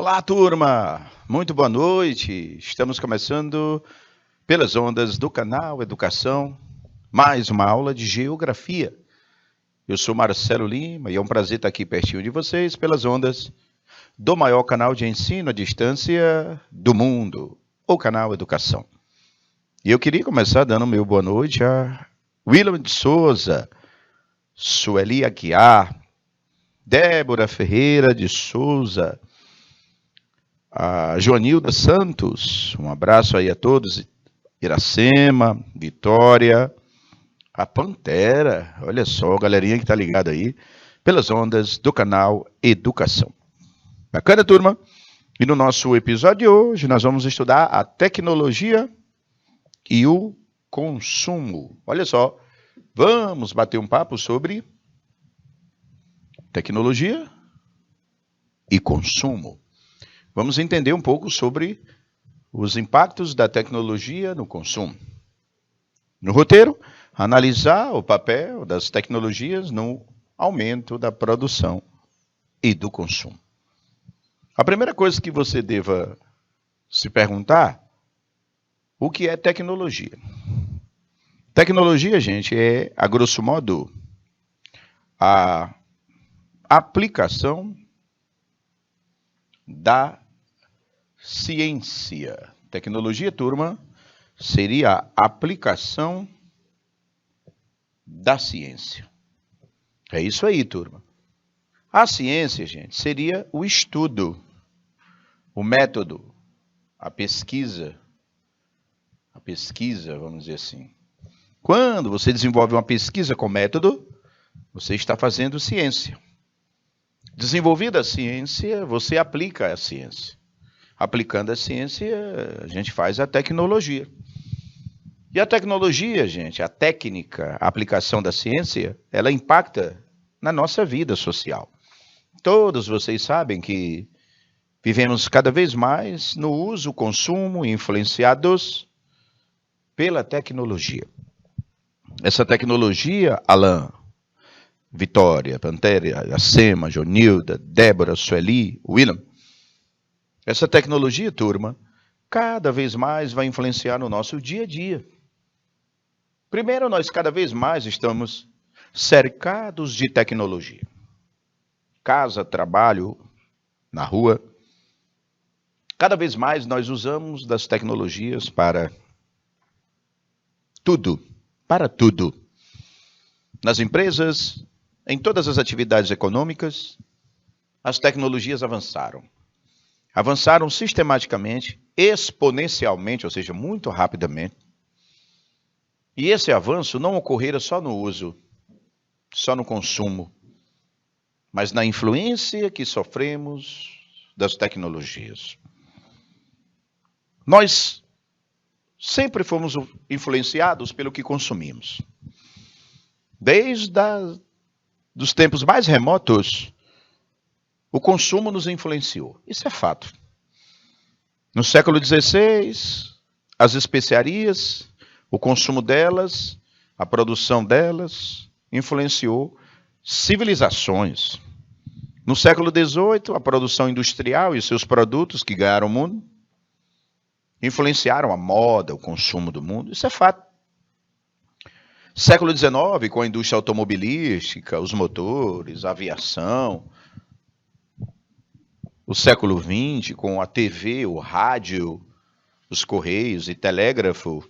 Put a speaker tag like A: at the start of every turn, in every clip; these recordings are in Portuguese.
A: Olá, turma! Muito boa noite! Estamos começando pelas ondas do canal Educação, mais uma aula de Geografia. Eu sou Marcelo Lima e é um prazer estar aqui pertinho de vocês pelas ondas do maior canal de ensino à distância do mundo, o canal Educação. E eu queria começar dando meu boa noite a William de Souza, Sueli Aguiar, Débora Ferreira de Souza, a Joanilda Santos, um abraço aí a todos, Iracema, Vitória, a Pantera, olha só, galerinha que tá ligada aí, pelas ondas do canal Educação. Bacana, turma? E no nosso episódio de hoje, nós vamos estudar a tecnologia e o consumo. Olha só, vamos bater um papo sobre tecnologia e consumo. Vamos entender um pouco sobre os impactos da tecnologia no consumo. No roteiro, analisar o papel das tecnologias no aumento da produção e do consumo. A primeira coisa que você deva se perguntar, o que é tecnologia? Tecnologia, gente, é, a grosso modo, a aplicação da ciência. Tecnologia, turma, seria a aplicação da ciência. É isso aí, turma. A ciência, gente, seria o estudo, o método, a pesquisa, vamos dizer assim. Quando você desenvolve uma pesquisa com método, você está fazendo ciência. Desenvolvida a ciência, você aplica a ciência. Aplicando a ciência, a gente faz a tecnologia. E a tecnologia, gente, a técnica, a aplicação da ciência, ela impacta na nossa vida social. Todos vocês sabem que vivemos cada vez mais no uso, consumo, influenciados pela tecnologia. Essa tecnologia, Alan, Vitória, Pantera, Iracema, Jonilda, Débora, Sueli, William, essa tecnologia, turma, cada vez mais vai influenciar no nosso dia a dia. Primeiro, nós cada vez mais estamos cercados de tecnologia. Casa, trabalho, na rua. Cada vez mais nós usamos das tecnologias para tudo. Para tudo. Nas empresas, em todas as atividades econômicas, as tecnologias avançaram. Avançaram sistematicamente, exponencialmente, ou seja, muito rapidamente. E esse avanço não ocorrera só no uso, só no consumo, mas na influência que sofremos das tecnologias. Nós sempre fomos influenciados pelo que consumimos. Desde dos tempos mais remotos, o consumo nos influenciou. Isso é fato. No século XVI, as especiarias, o consumo delas, a produção delas, influenciou civilizações. No século XVIII, a produção industrial e seus produtos que ganharam o mundo, influenciaram a moda, o consumo do mundo. Isso é fato. Século XIX, com a indústria automobilística, os motores, a aviação. O século XX, com a TV, o rádio, os correios e telégrafo,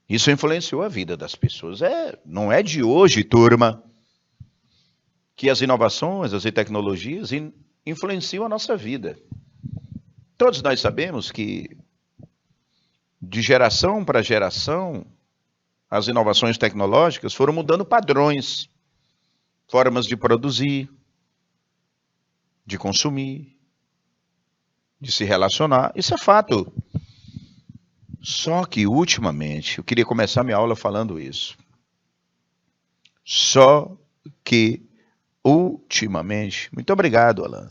A: isso influenciou a vida das pessoas. Não é de hoje, turma, que as inovações, as tecnologias influenciam a nossa vida. Todos nós sabemos que, de geração para geração, as inovações tecnológicas foram mudando padrões, formas de produzir, de consumir, de se relacionar. Isso é fato. Só que, ultimamente, eu queria começar minha aula falando isso. Só que, ultimamente, muito obrigado, Alan.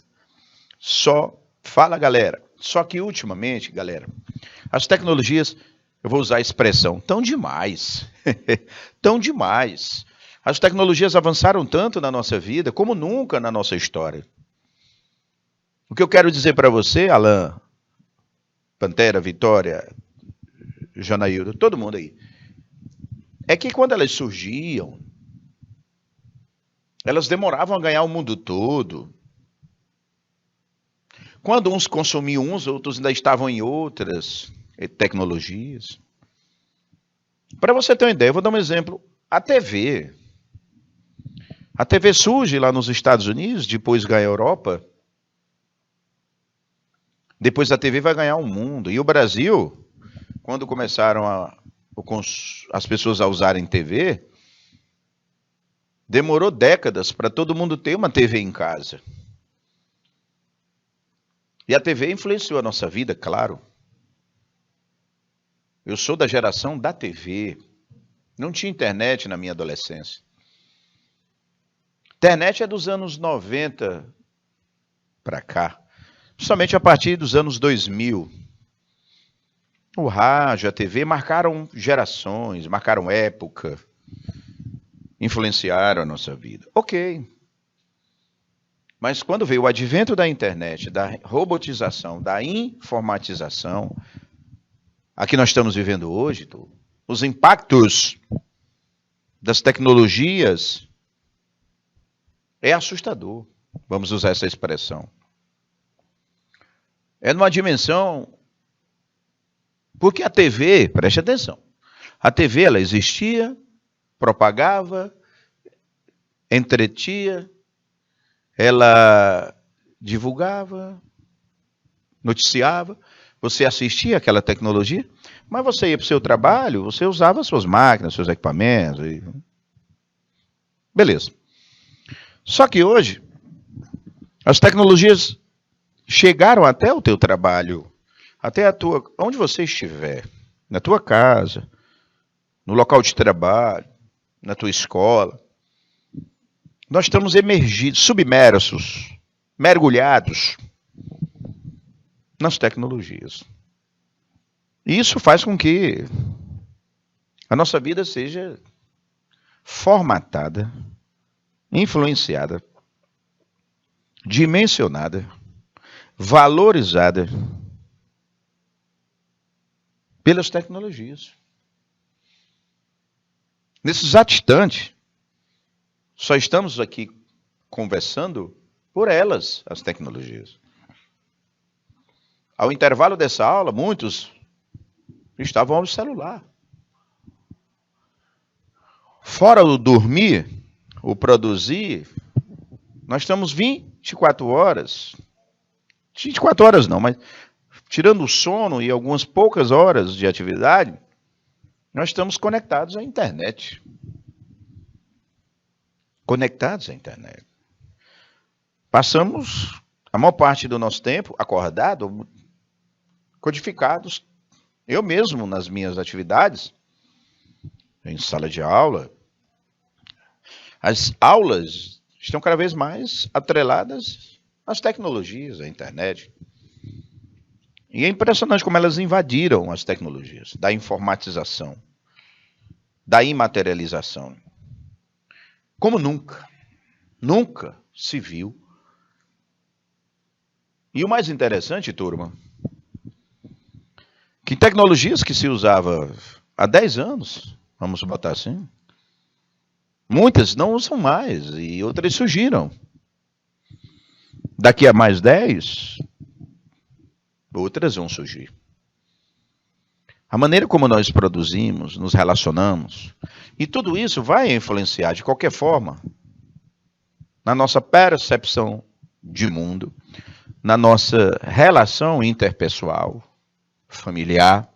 A: Fala, galera. Só que, ultimamente, galera, as tecnologias, eu vou usar a expressão, tão demais. Tão demais. As tecnologias avançaram tanto na nossa vida como nunca na nossa história. O que eu quero dizer para você, Alain, Pantera, Vitória, Janaíldo, todo mundo aí, é que quando elas surgiam, elas demoravam a ganhar o mundo todo. Quando uns consumiam uns, outros ainda estavam em outras tecnologias. Para você ter uma ideia, eu vou dar um exemplo. A TV. A TV surge lá nos Estados Unidos, depois ganha a Europa. Depois a TV vai ganhar o mundo. E o Brasil, quando começaram as pessoas a usarem TV, demorou décadas para todo mundo ter uma TV em casa. E a TV influenciou a nossa vida, claro. Eu sou da geração da TV. Não tinha internet na minha adolescência. Internet é dos anos 90 para cá. Principalmente a partir dos anos 2000. O rádio, a TV marcaram gerações, marcaram época. Influenciaram a nossa vida. Ok. Mas quando veio o advento da internet, da robotização, da informatização, a que nós estamos vivendo hoje, os impactos das tecnologias, é assustador. Vamos usar essa expressão. É numa dimensão... Porque a TV, preste atenção, a TV ela existia, propagava, entretinha, ela divulgava, noticiava, você assistia àquela tecnologia, mas você ia para o seu trabalho, você usava suas máquinas, seus equipamentos. Beleza. Só que hoje, as tecnologias chegaram até o teu trabalho, até onde você estiver, na tua casa, no local de trabalho, na tua escola. Nós estamos emergidos, submersos, mergulhados nas tecnologias. E isso faz com que a nossa vida seja formatada, influenciada, dimensionada, valorizada pelas tecnologias. Nesse exato instante, só estamos aqui conversando por elas, as tecnologias. Ao intervalo dessa aula, muitos estavam ao celular. Fora o dormir, o produzir, nós estamos 24 horas. 24 horas não, mas tirando o sono e algumas poucas horas de atividade, nós estamos conectados à internet. Conectados à internet. Passamos a maior parte do nosso tempo acordado, codificados. Eu mesmo, nas minhas atividades, em sala de aula, as aulas estão cada vez mais atreladas às tecnologias, à internet. E é impressionante como elas invadiram as tecnologias, da informatização, da imaterialização. Como nunca se viu. E o mais interessante, turma, que tecnologias que se usava há 10 anos, vamos botar assim, muitas não usam mais e outras surgiram. Daqui a mais 10, outras vão surgir. A maneira como nós produzimos, nos relacionamos, e tudo isso vai influenciar de qualquer forma na nossa percepção de mundo, na nossa relação interpessoal, familiar,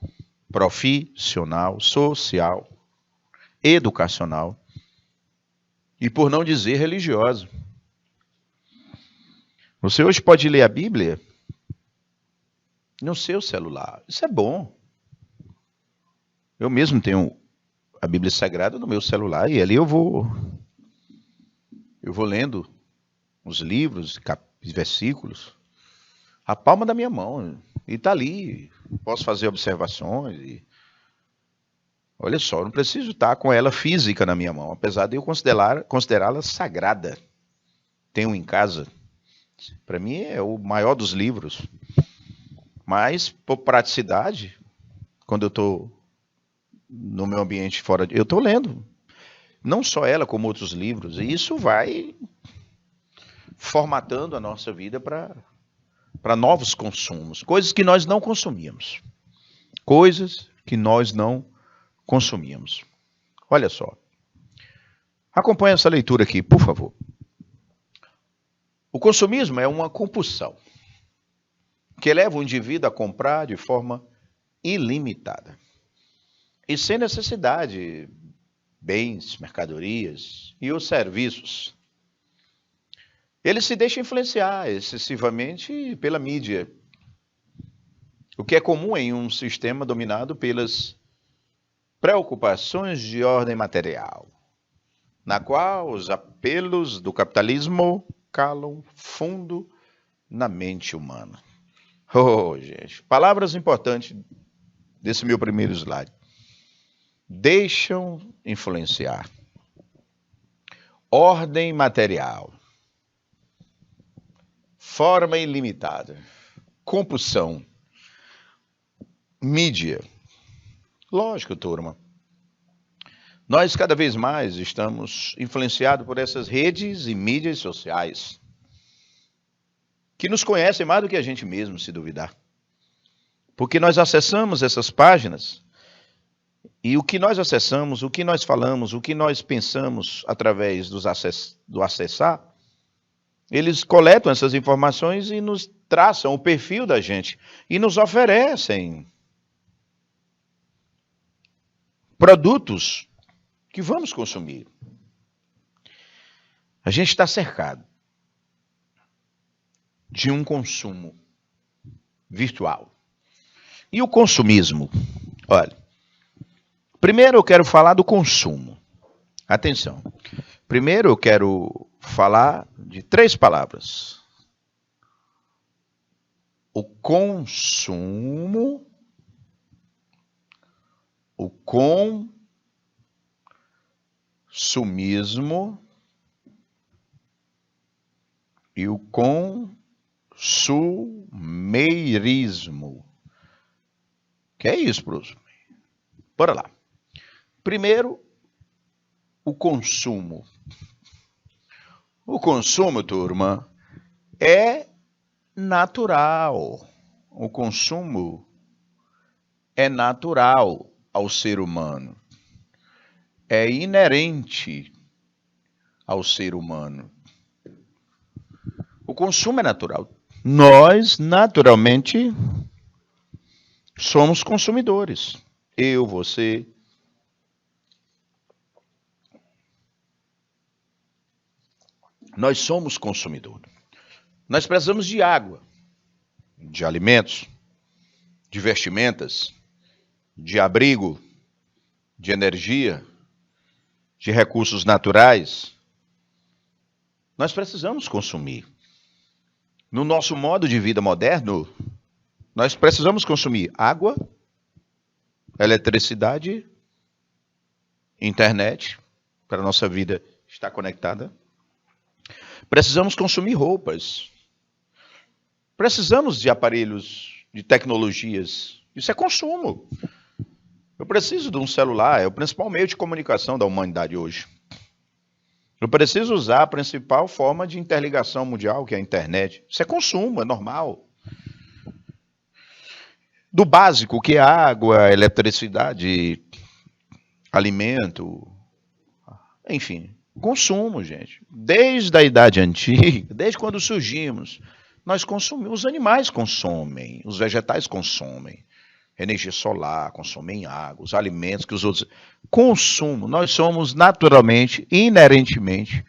A: profissional, social, educacional e, por não dizer, religiosa. Você hoje pode ler a Bíblia no seu celular. Isso é bom. Eu mesmo tenho a Bíblia Sagrada no meu celular e ali eu vou lendo os livros, versículos, a palma da minha mão. E está ali. Posso fazer observações. Olha só, não preciso estar com ela física na minha mão, apesar de eu considerá-la sagrada. Tenho em casa Para mim é o maior dos livros. Mas, por praticidade, quando eu estou no meu ambiente fora, eu estou lendo. Não só ela, como outros livros. E isso vai formatando a nossa vida para novos consumos. Coisas que nós não consumíamos. Coisas que nós não consumíamos. Olha só. Acompanhe essa leitura aqui, por favor. O consumismo é uma compulsão que leva o indivíduo a comprar de forma ilimitada e sem necessidade bens, mercadorias e os serviços. Ele se deixa influenciar excessivamente pela mídia, o que é comum em um sistema dominado pelas preocupações de ordem material, na qual os apelos do capitalismo calam fundo na mente humana. Oh, gente, palavras importantes desse meu primeiro slide. Deixam influenciar. Ordem material. Forma ilimitada. Compulsão. Mídia. Lógico, turma. Nós cada vez mais estamos influenciados por essas redes e mídias sociais que nos conhecem mais do que a gente mesmo, se duvidar. Porque nós acessamos essas páginas e o que nós acessamos, o que nós falamos, o que nós pensamos através do acessar, eles coletam essas informações e nos traçam o perfil da gente e nos oferecem produtos que vamos consumir. A gente está cercado de um consumo virtual. E o consumismo? Olha, primeiro eu quero falar do consumo. Atenção. Primeiro eu quero falar de 3 palavras. O consumo, o consumismo e o consumeirismo. Que é isso, Bruno? Bora lá. Primeiro, o consumo. O consumo, turma, é natural. O consumo é natural ao ser humano. É inerente ao ser humano. O consumo é natural. Nós, naturalmente, somos consumidores. Eu, você. Nós somos consumidores. Nós precisamos de água, de alimentos, de vestimentas, de abrigo, de energia, de recursos naturais. Nós precisamos consumir. No nosso modo de vida moderno, nós precisamos consumir água, eletricidade, internet, para a nossa vida estar conectada. Precisamos consumir roupas. Precisamos de aparelhos, de tecnologias. Isso é consumo. Eu preciso de um celular, é o principal meio de comunicação da humanidade hoje. Eu preciso usar a principal forma de interligação mundial, que é a internet. Isso é consumo, é normal. Do básico, que é água, eletricidade, alimento, enfim. Consumo, gente. Desde a idade antiga, desde quando surgimos, nós consumimos. Os animais consomem, os vegetais consomem. Energia solar, consomem água, os alimentos que os outros... Consumo. Nós somos naturalmente, inerentemente,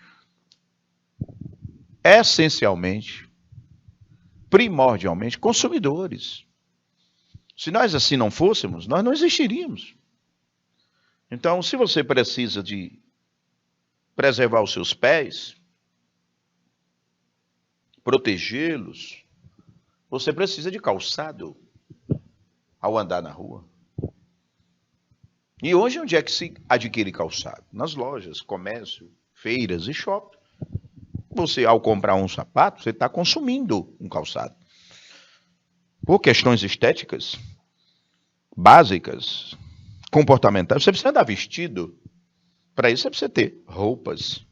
A: essencialmente, primordialmente, consumidores. Se nós assim não fôssemos, nós não existiríamos. Então, se você precisa de preservar os seus pés, protegê-los, você precisa de calçado ao andar na rua. E hoje, onde é que se adquire calçado? Nas lojas, comércio, feiras e shopping. você, ao comprar um sapato, você está consumindo um calçado. Por questões estéticas, básicas, comportamentais, você precisa andar vestido. Para isso, você precisa ter roupas.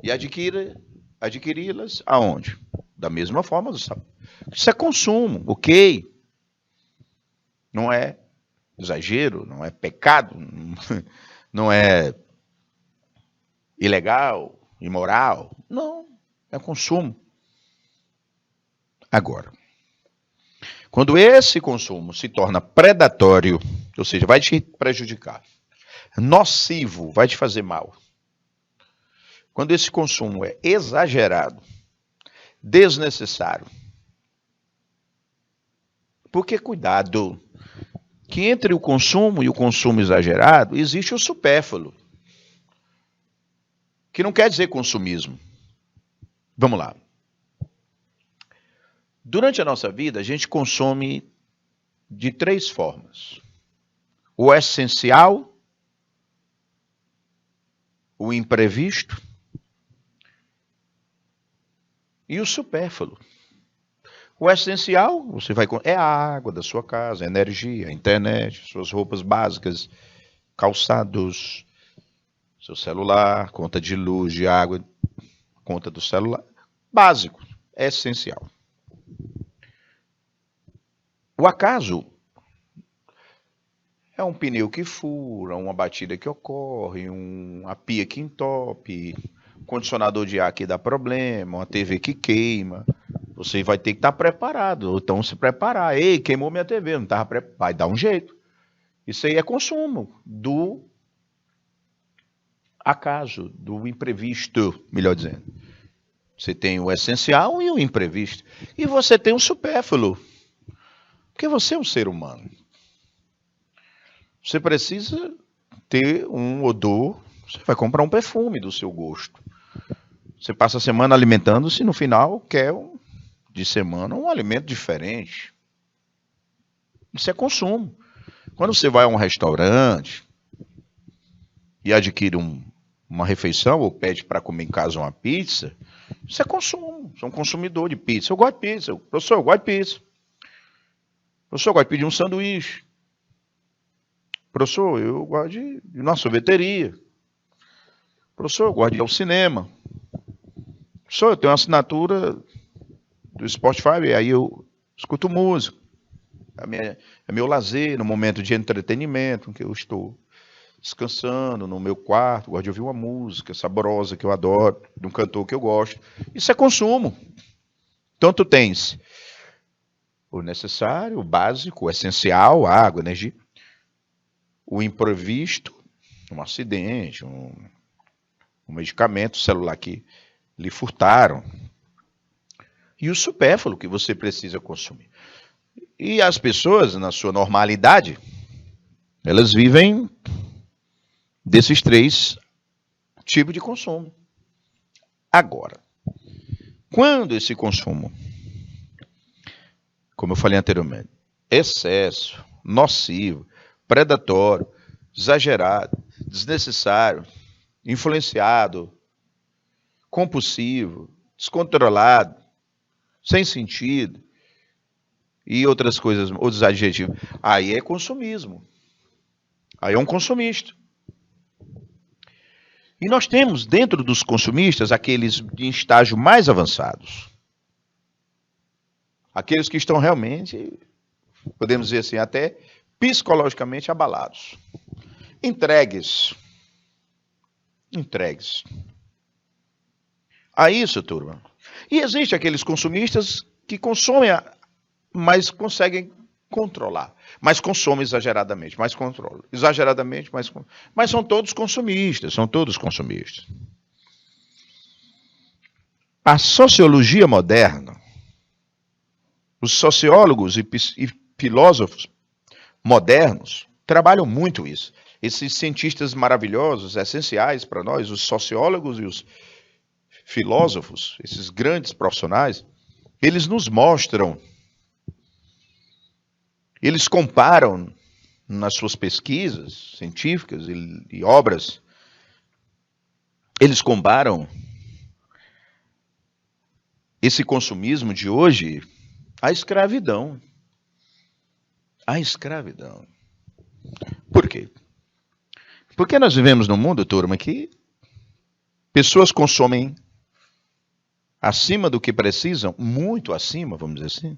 A: E adquiri-las aonde? Da mesma forma do sapato. Isso é consumo, ok? Não é exagero, não é pecado, não é ilegal, imoral. Não, é consumo. Agora, quando esse consumo se torna predatório, ou seja, vai te prejudicar, nocivo, vai te fazer mal. Quando esse consumo é exagerado, desnecessário. Porque, cuidado, que entre o consumo e o consumo exagerado, existe o supérfluo. Que não quer dizer consumismo. Vamos lá. Durante a nossa vida, a gente consome de 3 formas. O essencial, o imprevisto e o supérfluo. O essencial, você vai é a água da sua casa, a energia, a internet, suas roupas básicas, calçados, seu celular, conta de luz, de água, conta do celular. Básico, é essencial. O acaso é um pneu que fura, uma batida que ocorre, uma pia que entope, um condicionador de ar que dá problema, uma TV que queima. Você vai ter que estar preparado, ou então se preparar. Ei, queimou minha TV, não estava preparado. Vai dar um jeito. Isso aí é consumo do acaso, do imprevisto, melhor dizendo. Você tem o essencial e o imprevisto. E você tem o supérfluo. Porque você é um ser humano. Você precisa ter um odor. Você vai comprar um perfume do seu gosto. Você passa a semana alimentando-se e no final quer de semana um alimento diferente. Isso é consumo. Quando você vai a um restaurante e adquire uma refeição ou pede para comer em casa uma pizza, isso é consumo. Você é um consumidor de pizza. Eu gosto de pizza. Professor, eu gosto de pizza. Professor, eu gosto de pedir um sanduíche. Professor, eu gosto de ir numa sorveteria. Professor, eu gosto de ir ao cinema. Professor, eu tenho uma assinatura do Spotify, aí eu escuto música. É meu lazer, no momento de entretenimento, em que eu estou descansando no meu quarto, gosto de ouvir uma música saborosa que eu adoro, de um cantor que eu gosto. Isso é consumo. Então tu tens o necessário, o básico, o essencial, a água, a energia. O imprevisto, um acidente, um medicamento, celular que lhe furtaram. E o supérfluo que você precisa consumir. E as pessoas, na sua normalidade, elas vivem desses 3 tipos de consumo. Agora, quando esse consumo, como eu falei anteriormente, excesso, nocivo, predatório, exagerado, desnecessário, influenciado, compulsivo, descontrolado, sem sentido e outras coisas, outros adjetivos, aí é consumismo. Aí é um consumista. E nós temos dentro dos consumistas aqueles em estágio mais avançados. Aqueles que estão realmente, podemos dizer assim, até psicologicamente abalados. Entregues a isso, turma. E existe aqueles consumistas que consomem, mas conseguem controlar. Mas consomem exageradamente, mas controlam. Exageradamente, mas são todos consumistas, A sociologia moderna, os sociólogos e filósofos modernos trabalham muito isso. Esses cientistas maravilhosos, essenciais para nós, os sociólogos e os filósofos, esses grandes profissionais, eles nos mostram, eles comparam nas suas pesquisas científicas e obras, eles comparam esse consumismo de hoje, a escravidão. A escravidão. Por quê? Porque nós vivemos num mundo, turma, que pessoas consomem acima do que precisam, muito acima, vamos dizer assim,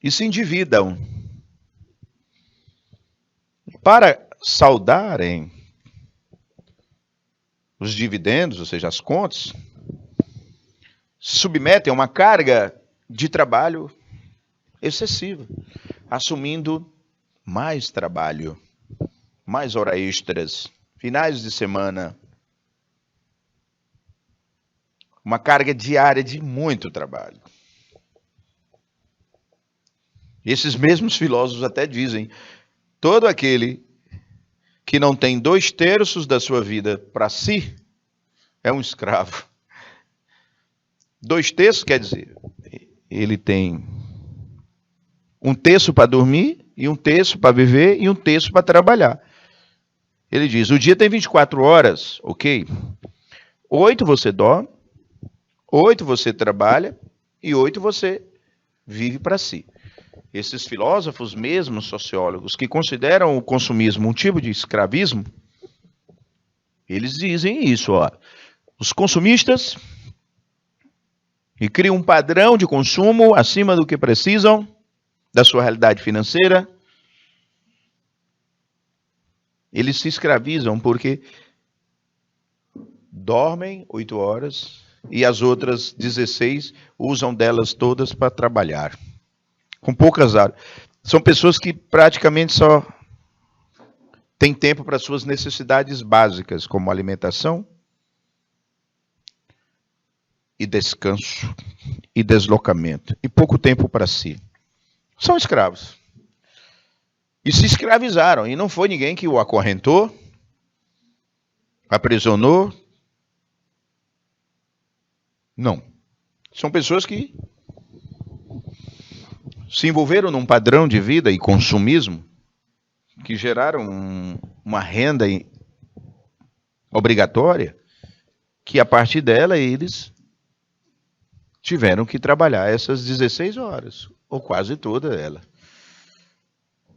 A: e se endividam. Para saudarem os dividendos, ou seja, as contas, se submetem a uma carga de trabalho excessiva, assumindo mais trabalho, mais horas extras, finais de semana, uma carga diária de muito trabalho. Esses mesmos filósofos até dizem, todo aquele que não tem 2/3 da sua vida para si é um escravo. 2/3 quer dizer, ele tem 1/3 para dormir, e 1/3 para viver, e 1/3 para trabalhar. Ele diz, o dia tem 24 horas, ok? 8 você dorme, 8 você trabalha, e 8 você vive para si. Esses filósofos, mesmo sociólogos, que consideram o consumismo um tipo de escravismo, eles dizem isso, ó. Os consumistas que criam um padrão de consumo acima do que precisam, da sua realidade financeira, eles se escravizam porque dormem 8 horas e as outras 16 usam delas todas para trabalhar. Com poucas horas. São pessoas que praticamente só têm tempo para suas necessidades básicas, como alimentação e descanso e deslocamento, e pouco tempo para si. São escravos. E se escravizaram, e não foi ninguém que o acorrentou, aprisionou. Não. São pessoas que se envolveram num padrão de vida e consumismo que geraram uma renda obrigatória que a partir dela eles tiveram que trabalhar essas 16 horas, ou quase toda ela.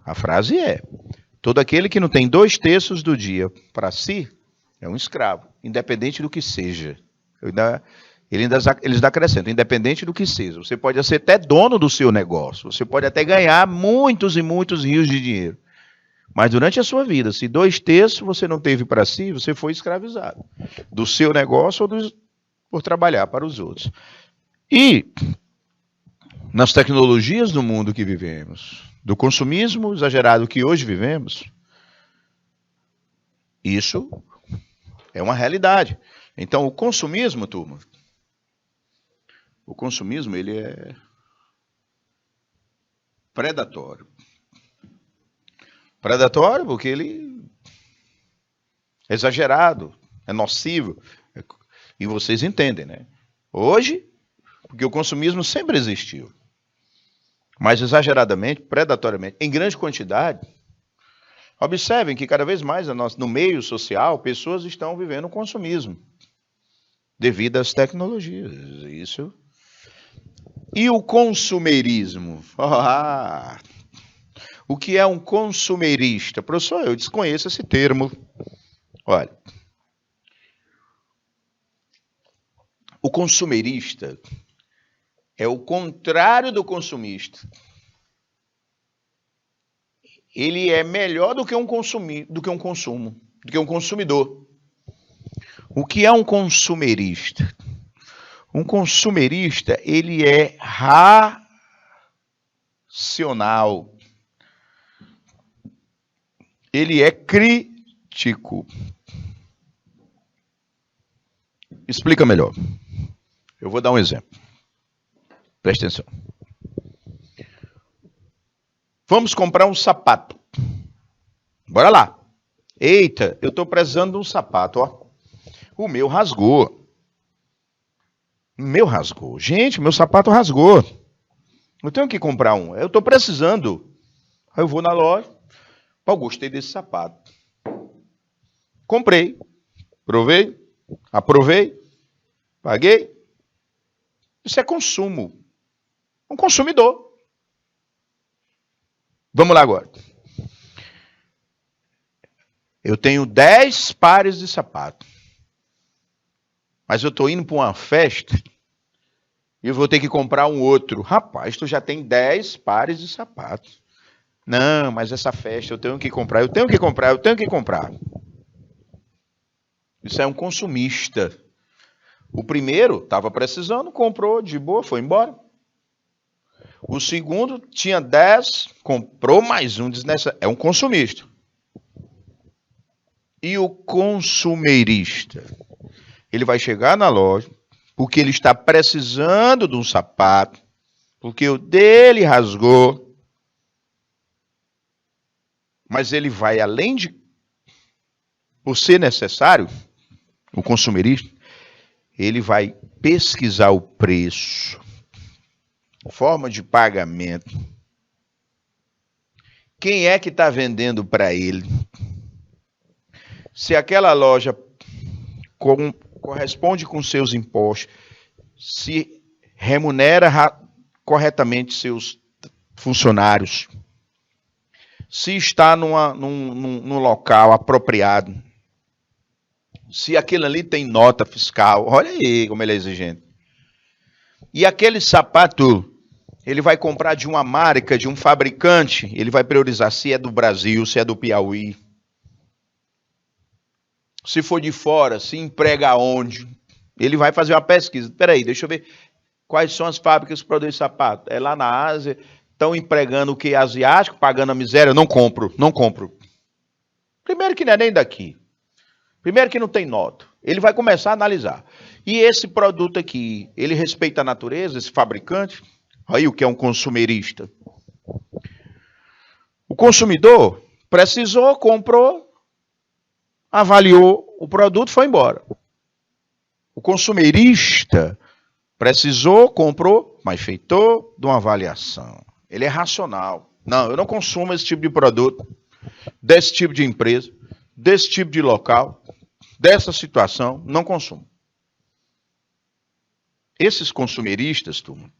A: A frase é, todo aquele que não tem 2/3 do dia para si é um escravo, independente do que seja. Eles acrescentam, independente do que seja. Você pode ser até dono do seu negócio. Você pode até ganhar muitos e muitos rios de dinheiro. Mas durante a sua vida, se 2/3 você não teve para si, você foi escravizado. Do seu negócio ou por trabalhar para os outros. E nas tecnologias do mundo que vivemos, do consumismo exagerado que hoje vivemos, isso é uma realidade. Então, o consumismo, turma, o consumismo, ele é predatório. Predatório porque ele é exagerado, é nocivo. E vocês entendem, né? Hoje, porque o consumismo sempre existiu. Mas exageradamente, predatoriamente, em grande quantidade. Observem que cada vez mais no meio social, pessoas estão vivendo o consumismo. Devido às tecnologias. Isso. E o consumerismo? O que é um consumerista? Professor, eu desconheço esse termo. Olha, o consumerista é o contrário do consumista. Ele é melhor do que um consumidor. O que é um consumerista? Um consumerista, ele é racional. Ele é crítico. Explica melhor. Eu vou dar um exemplo. Preste atenção. Vamos comprar um sapato. Bora lá. Eita, eu estou precisando de um sapato, ó. O meu rasgou. Gente, meu sapato rasgou. Eu tenho que comprar um. Eu estou precisando. Aí eu vou na loja. Pô, gostei desse sapato. Comprei. Aprovei. Paguei. Isso é consumo. Um consumidor. Vamos lá agora. Eu tenho 10 pares de sapato. Mas eu estou indo para uma festa e eu vou ter que comprar um outro. Rapaz, tu já tem 10 pares de sapatos. Não, mas essa festa eu tenho que comprar, eu tenho que comprar, eu tenho que comprar. Isso é um consumista. O primeiro estava precisando, comprou de boa, foi embora. O segundo tinha 10, comprou mais um desnecessário. É um consumista. E o consumerista? Ele vai chegar na loja, porque ele está precisando de um sapato, porque o dele rasgou. Mas ele vai além de, por ser necessário, o consumerista, ele vai pesquisar o preço, forma de pagamento, quem é que está vendendo para ele, se aquela loja corresponde com seus impostos, se remunera corretamente seus funcionários, se está num local apropriado, se aquele ali tem nota fiscal, olha aí como ele é exigente. E aquele sapato, ele vai comprar de uma marca, de um fabricante, ele vai priorizar se é do Brasil, se é do Piauí. Se for de fora, se emprega onde. Ele vai fazer uma pesquisa. Espera aí, deixa eu ver quais são as fábricas que produzem sapato. É lá na Ásia, estão empregando o que asiático, pagando a miséria. Não compro, não compro. Primeiro que não é nem daqui. Primeiro que não tem nota. Ele vai começar a analisar. E esse produto aqui, ele respeita a natureza, esse fabricante? Aí o que é um consumerista? O consumidor precisou, comprou, avaliou o produto, foi embora. O consumerista precisou, comprou, mas feitou de uma avaliação. Ele é racional. Não, eu não consumo esse tipo de produto, desse tipo de empresa, desse tipo de local, dessa situação, não consumo. Esses consumeristas, turma,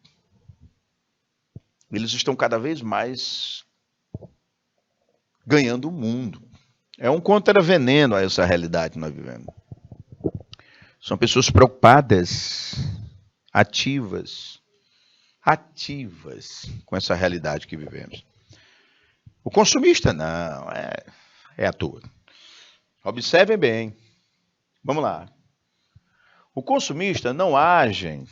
A: eles estão cada vez mais ganhando o mundo. É um contraveneno a essa realidade que nós vivemos. São pessoas preocupadas, ativas com essa realidade que vivemos. O consumista, não, é à toa. Observem bem. Vamos lá. O consumista não age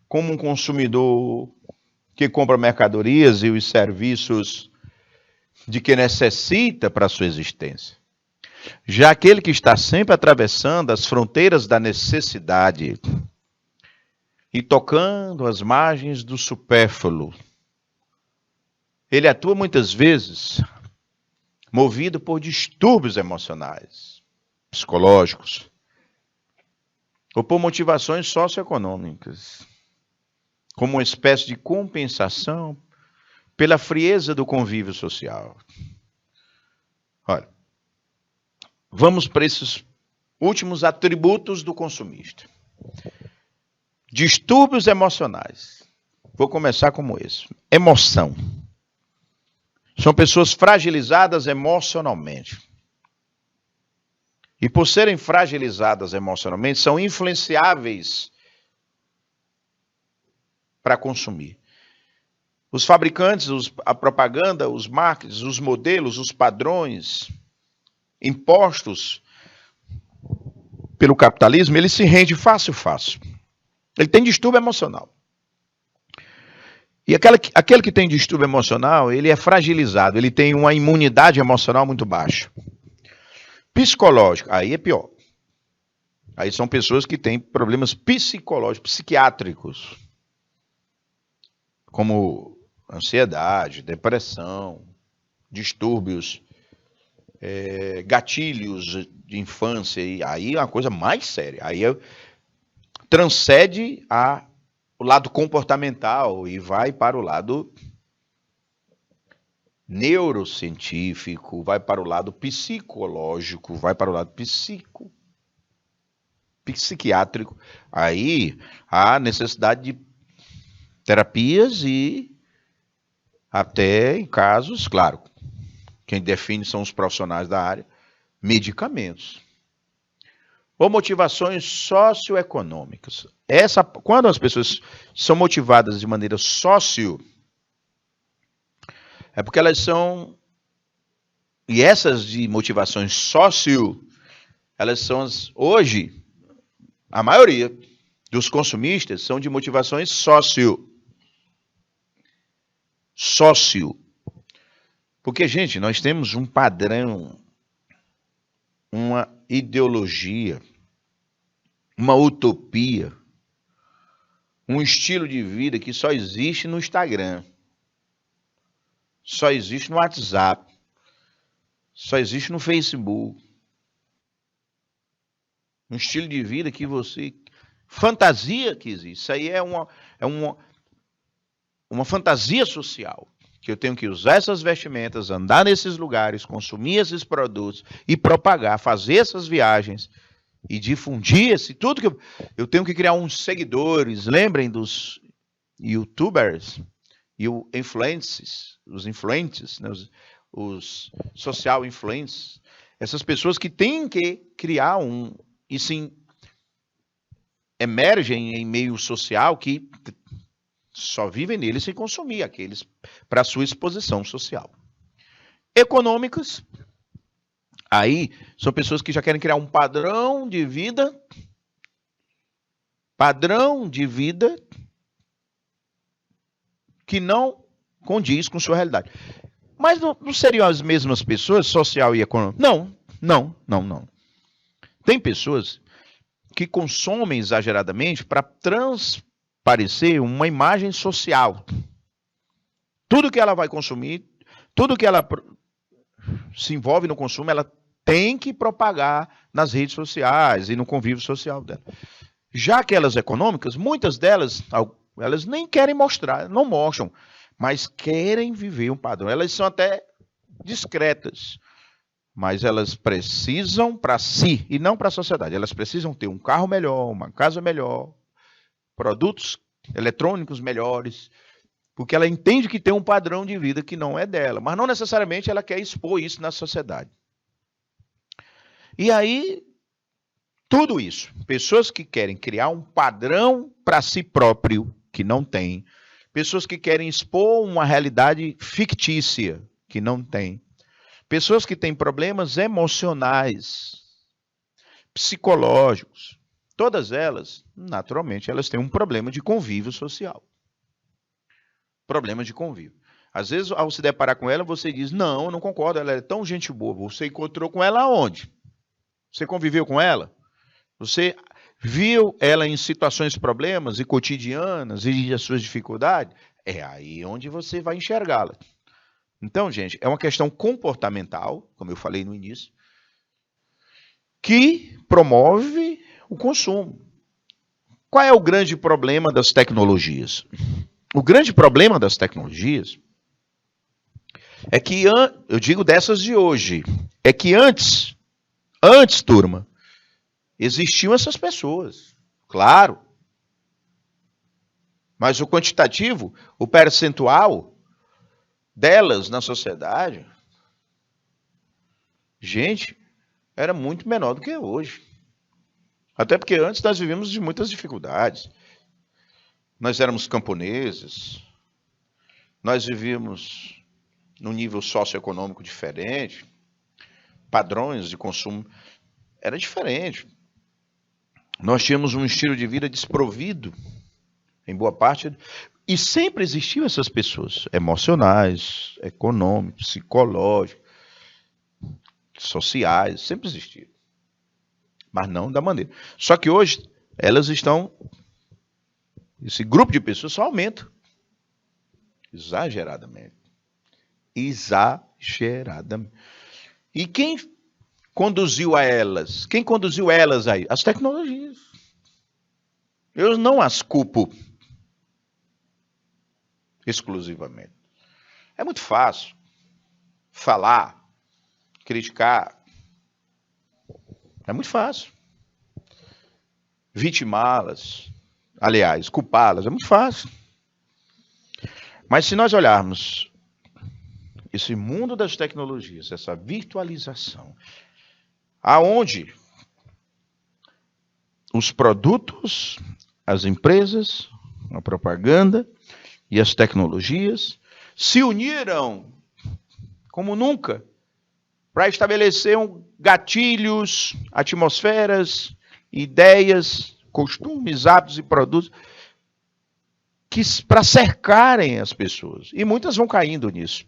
A: como um consumidor que compra mercadorias e os serviços de que necessita para a sua existência. Já aquele que está sempre atravessando as fronteiras da necessidade e tocando as margens do supérfluo, ele atua muitas vezes movido por distúrbios emocionais, psicológicos, ou por motivações socioeconômicas, como uma espécie de compensação pela frieza do convívio social. Olha, vamos para esses últimos atributos do consumista. Distúrbios emocionais. Vou começar como esse. Emoção. São pessoas fragilizadas emocionalmente. E por serem fragilizadas emocionalmente, são influenciáveis para consumir. Os fabricantes, a propaganda, os marketing, os modelos, os padrões impostos pelo capitalismo, ele se rende fácil. Ele tem distúrbio emocional. E aquele que tem distúrbio emocional, ele é fragilizado, ele tem uma imunidade emocional muito baixa. Psicológico, aí é pior. Aí são pessoas que têm problemas psicológicos, psiquiátricos, como ansiedade, depressão, distúrbios, gatilhos de infância, e aí é uma coisa mais séria. Aí transcende o lado comportamental e vai para o lado neurocientífico, vai para o lado psicológico, vai para o lado psiquiátrico, aí há necessidade de terapias e até em casos, claro, quem define são os profissionais da área, medicamentos. Ou motivações socioeconômicas. Quando as pessoas são motivadas de maneira é porque elas são, e essas de motivações elas são hoje, a maioria dos consumistas são de motivações sócio. Porque, gente, nós temos um padrão, uma ideologia, uma utopia, um estilo de vida que só existe no Instagram, só existe no WhatsApp, só existe no Facebook. Um estilo de vida que você... Fantasia que existe. Isso aí é uma fantasia social. Que eu tenho que usar essas vestimentas, andar nesses lugares, consumir esses produtos e propagar, fazer essas viagens e difundir esse tudo que eu tenho que criar uns seguidores. Lembrem dos YouTubers e os influentes, né? Os social influencers. Essas pessoas que têm que criar e sim emergem em meio social que só vivem nele sem consumir aqueles para sua exposição social. Econômicas, aí são pessoas que já querem criar um padrão de vida que não condiz com sua realidade. Mas não seriam as mesmas pessoas, social e econômico? Não. Tem pessoas que consomem exageradamente para transparecer uma imagem social. Tudo que ela vai consumir, tudo que ela se envolve no consumo, ela tem que propagar nas redes sociais e no convívio social dela. Já aquelas econômicas, muitas delas, elas nem querem mostrar, não mostram, mas querem viver um padrão. Elas são até discretas, mas elas precisam para si e não para a sociedade. Elas precisam ter um carro melhor, uma casa melhor, produtos eletrônicos melhores, porque ela entende que tem um padrão de vida que não é dela, mas não necessariamente ela quer expor isso na sociedade. E aí, tudo isso, pessoas que querem criar um padrão para si próprio, que não tem, pessoas que querem expor uma realidade fictícia, que não tem, pessoas que têm problemas emocionais, psicológicos, todas elas, naturalmente, elas têm um problema de convívio social. Problema de convívio. Às vezes, ao se deparar com ela, você diz, não, eu não concordo, ela é tão gente boa. Você encontrou com ela aonde? Você conviveu com ela? Você viu ela em situações problemas e cotidianas e as suas dificuldades? É aí onde você vai enxergá-la. Então, gente, é uma questão comportamental, como eu falei no início, que promove o consumo. Qual é o grande problema das tecnologias? O grande problema das tecnologias é que, eu digo dessas de hoje, é que antes, turma, existiam essas pessoas, claro. Mas o quantitativo, o percentual delas na sociedade, gente, era muito menor do que hoje. Até porque antes nós vivíamos de muitas dificuldades. Nós éramos camponeses, nós vivíamos num nível socioeconômico diferente, padrões de consumo era diferente. Nós tínhamos um estilo de vida desprovido, em boa parte, e sempre existiam essas pessoas, emocionais, econômicos, psicológicos, sociais, sempre existiam. Mas não da maneira. Só que hoje, elas estão... Esse grupo de pessoas só aumenta. Exageradamente. E quem conduziu a elas? Quem conduziu elas aí? As tecnologias. Eu não as culpo exclusivamente. É muito fácil falar, criticar. É muito fácil. vitimá-las, aliás, culpá-las, é muito fácil. Mas se nós olharmos esse mundo das tecnologias, essa virtualização, aonde os produtos, as empresas, a propaganda e as tecnologias se uniram como nunca para estabelecer gatilhos, atmosferas, ideias, costumes, hábitos e produtos para cercarem as pessoas. E muitas vão caindo nisso.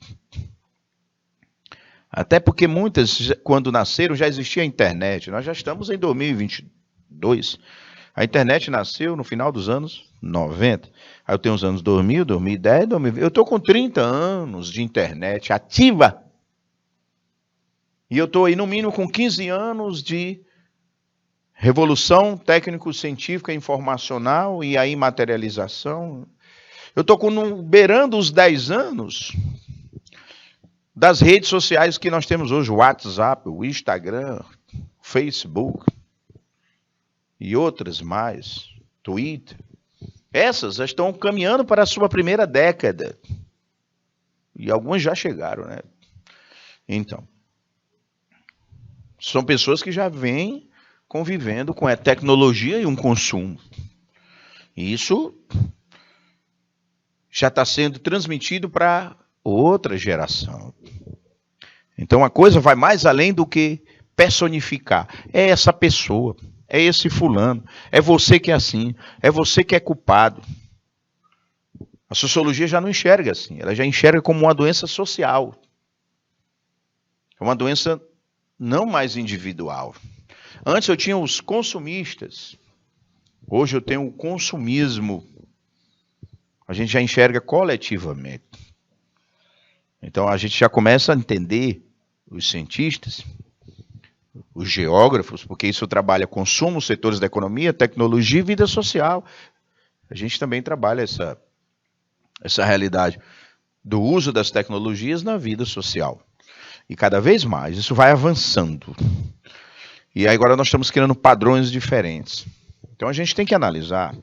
A: Até porque muitas, quando nasceram, já existia a internet. Nós já estamos em 2022. A internet nasceu no final dos anos 90. Aí eu tenho os anos 2000, 2010, 2020. Eu estou com 30 anos de internet ativa. E eu estou aí no mínimo com 15 anos de revolução técnico-científica, informacional e aí materialização. Eu estou beirando os 10 anos das redes sociais que nós temos hoje, o WhatsApp, o Instagram, o Facebook e outras mais, Twitter. Essas já estão caminhando para a sua primeira década. E algumas já chegaram, né? Então, são pessoas que já vêm convivendo com a tecnologia e um consumo. E isso já está sendo transmitido para outra geração. Então a coisa vai mais além do que personificar. É essa pessoa, é esse fulano, é você que é assim, é você que é culpado. A sociologia já não enxerga assim, ela já enxerga como uma doença social. É uma doença não mais individual. Antes eu tinha os consumistas, hoje eu tenho o consumismo. A gente já enxerga coletivamente. Então a gente já começa a entender, os cientistas, os geógrafos, porque isso trabalha consumo, setores da economia, tecnologia e vida social. A gente também trabalha essa realidade do uso das tecnologias na vida social. E cada vez mais isso vai avançando. E aí agora nós estamos criando padrões diferentes. Então a gente tem que analisar,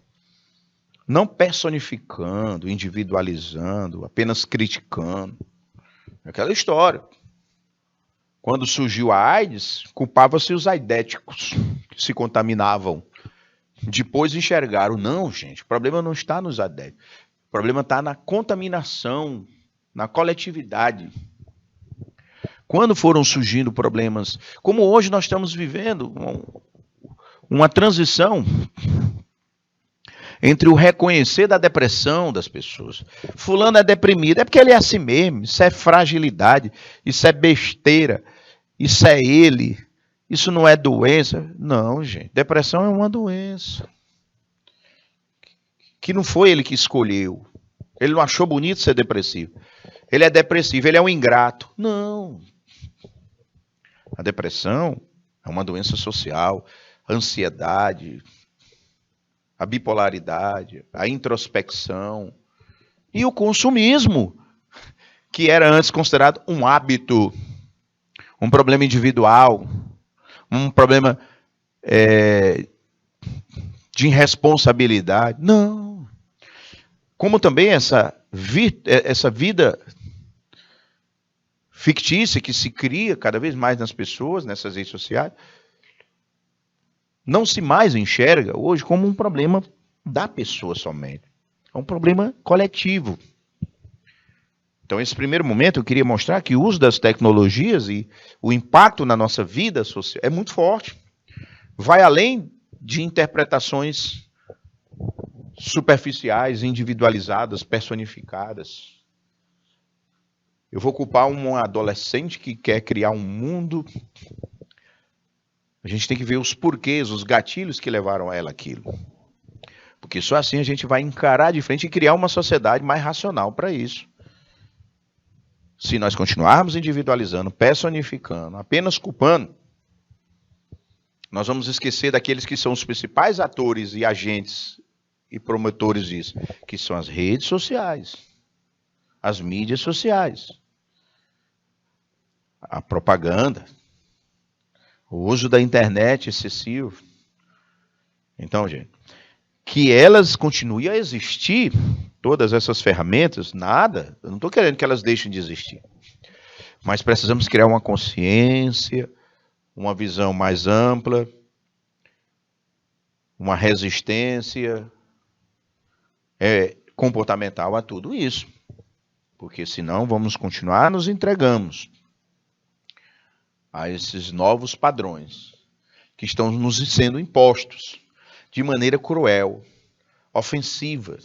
A: não personificando, individualizando, apenas criticando. Aquela história. Quando surgiu a AIDS, culpava-se os aidéticos que se contaminavam. Depois enxergaram, não, gente, o problema não está nos aidéticos. O problema está na contaminação, na coletividade. Quando foram surgindo problemas, como hoje nós estamos vivendo uma transição entre o reconhecer da depressão das pessoas. Fulano é deprimido, é porque ele é assim mesmo, isso é fragilidade, isso é besteira, isso é ele, isso não é doença. Não, gente, depressão é uma doença. Que não foi ele que escolheu. Ele não achou bonito ser depressivo. Ele é depressivo, ele é um ingrato. Não. A depressão é uma doença social, a ansiedade, a bipolaridade, a introspecção e o consumismo, que era antes considerado um hábito, um problema individual, um problema de irresponsabilidade. Não. Como também essa vida fictícia que se cria cada vez mais nas pessoas, nessas redes sociais, não se mais enxerga hoje como um problema da pessoa somente. É um problema coletivo. Então, nesse primeiro momento, eu queria mostrar que o uso das tecnologias e o impacto na nossa vida social é muito forte. Vai além de interpretações superficiais, individualizadas, personificadas. Eu vou culpar um adolescente que quer criar um mundo. A gente tem que ver os porquês, os gatilhos que levaram ela àquilo. Porque só assim a gente vai encarar de frente e criar uma sociedade mais racional para isso. Se nós continuarmos individualizando, personificando, apenas culpando, nós vamos esquecer daqueles que são os principais atores e agentes e promotores disso, que são as redes sociais, as mídias sociais, a propaganda, o uso da internet excessivo. Então, gente, que elas continuem a existir, todas essas ferramentas, nada, eu não estou querendo que elas deixem de existir. Mas precisamos criar uma consciência, uma visão mais ampla, uma resistência comportamental a tudo isso. Porque senão vamos continuar nos entregamos a esses novos padrões que estão nos sendo impostos de maneira cruel, ofensiva,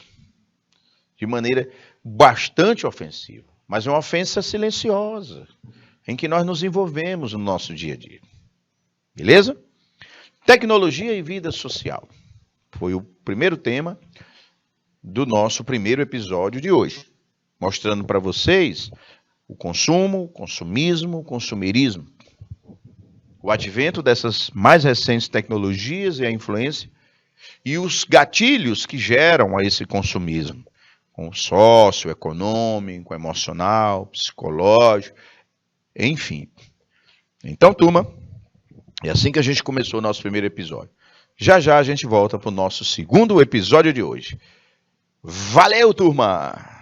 A: de maneira bastante ofensiva, mas é uma ofensa silenciosa, em que nós nos envolvemos no nosso dia a dia. Beleza? Tecnologia e vida social. Foi o primeiro tema do nosso primeiro episódio de hoje, mostrando para vocês o consumo, o consumismo, o consumerismo, o advento dessas mais recentes tecnologias e a influência e os gatilhos que geram a esse consumismo, com socioeconômico, emocional, psicológico, enfim. Então, turma, é assim que a gente começou o nosso primeiro episódio. Já já a gente volta para o nosso segundo episódio de hoje. Valeu, turma!